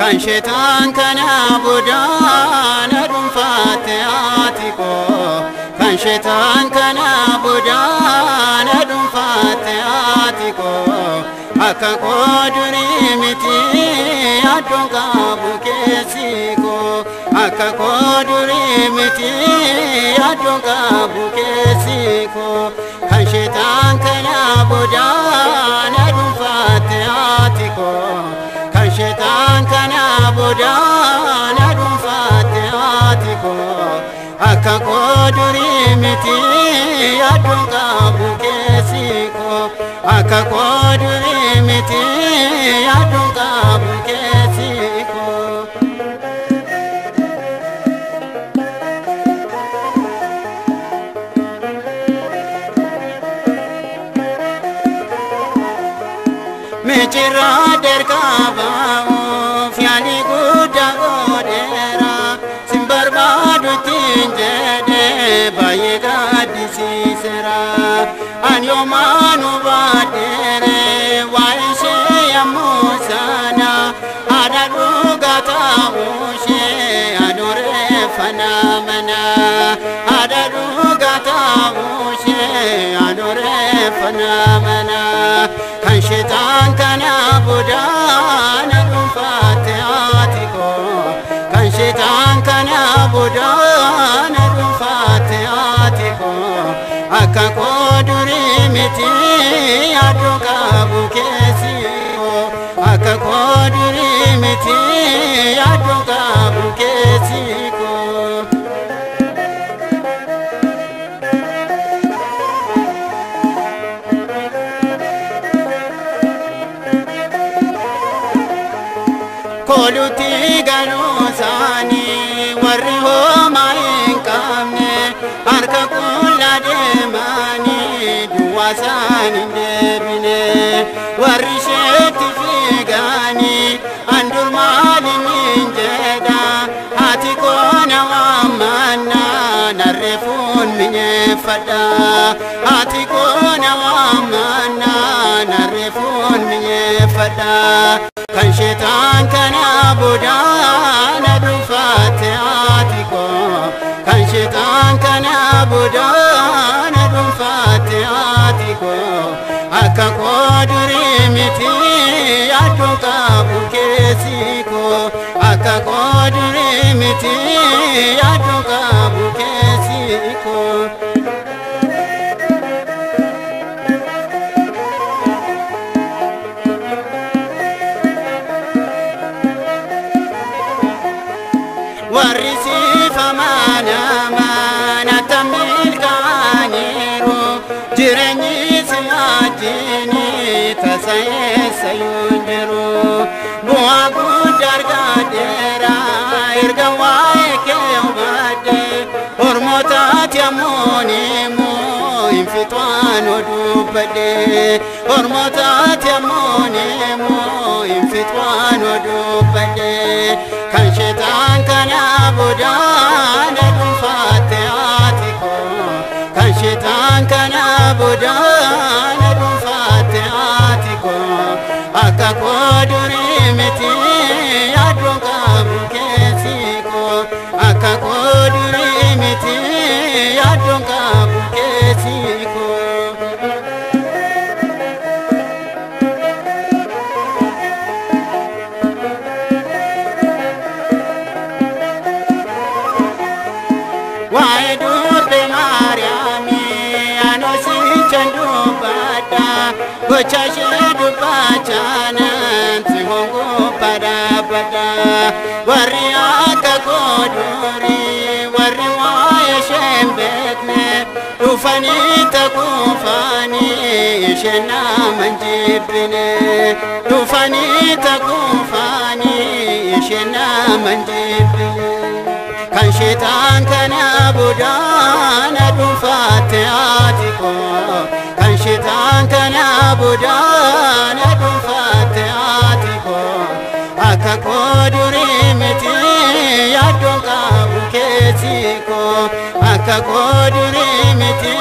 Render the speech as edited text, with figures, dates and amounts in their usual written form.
kan sheetaan kana bodaana dhuunfaate haati koo kan sheetaan kana bodaana dhuunfaate haati koo akka koo durii miti addoon qabu keessi koo akka koo durii miti addoon qabu keessi koo kan sheetaan kana bodaana dhuunfaate haati koo kan sheetaan kana bodaana dhuunfaate haati koo akka koo durii miti addoon qabu keessi koo akka koo durii miti addoon qabu keessi koo. Mechira derkaba fiani guda godera simbarbadu tinjede baye gadisi sera anyo manu badere waishe yamusana adadu gata ushe adore fanamana adadu gata ushe adore fanamana kan sheetaan kana bodaana dhuunfaate haati koo kan sheetaan kana bodaana dhuunfaate haati koo akka koo durii miti addoon qabu keessi koo akka koo durii miti addoon qabu keessi koo. Koluti galosani warri homa hin qabne harka qulla deemani duwwasaan hin deebine warri isheetti fiigani andur maalin hin jedha haati koo na waammanna narreefuun minyeeffadha haati koo na waammanna narreefuun minyeeffadha. Kan sheetaan kana bodaana dhuunfaate haati koo kan sheetaan kana bodaana dhuunfaate haati koo akka koo durii miti addoon qabu keessi koo akka koo durii miti addoon qabu keessi koo. Warri siifamana mana tamil kaaniru jireenyi si wajjini tasayeessa yunjiru bu'aa guddaa argadeera erga waa'ee kee hubadhe hormootaati ammoon immoo hin fixaan odubbadhe hormootaati ammoon immoo hin fixaan odubbadhe kan sheetaan kana bodaana dhuunfaate haati koo kan sheetaan kana bodaana dhuunfaate haati koo akka koo durii miti addoon qabu keessi koo akka koo durii miti addoon qabu keessi koo. Wae durbe Mariami anosi chandu bada gocha shedu bachana tihongo pada pada wari aka koduri wari wae shembekne ufani takufani ishena manjibine ufani takufani ishena manjibine. Kan sheetaan kana bodaana dhuunfaate haati koo kan sheetaan kana bodaana dhuunfaate haati koo akka koo durii miti addoon qabu keessi koo akka koo durii miti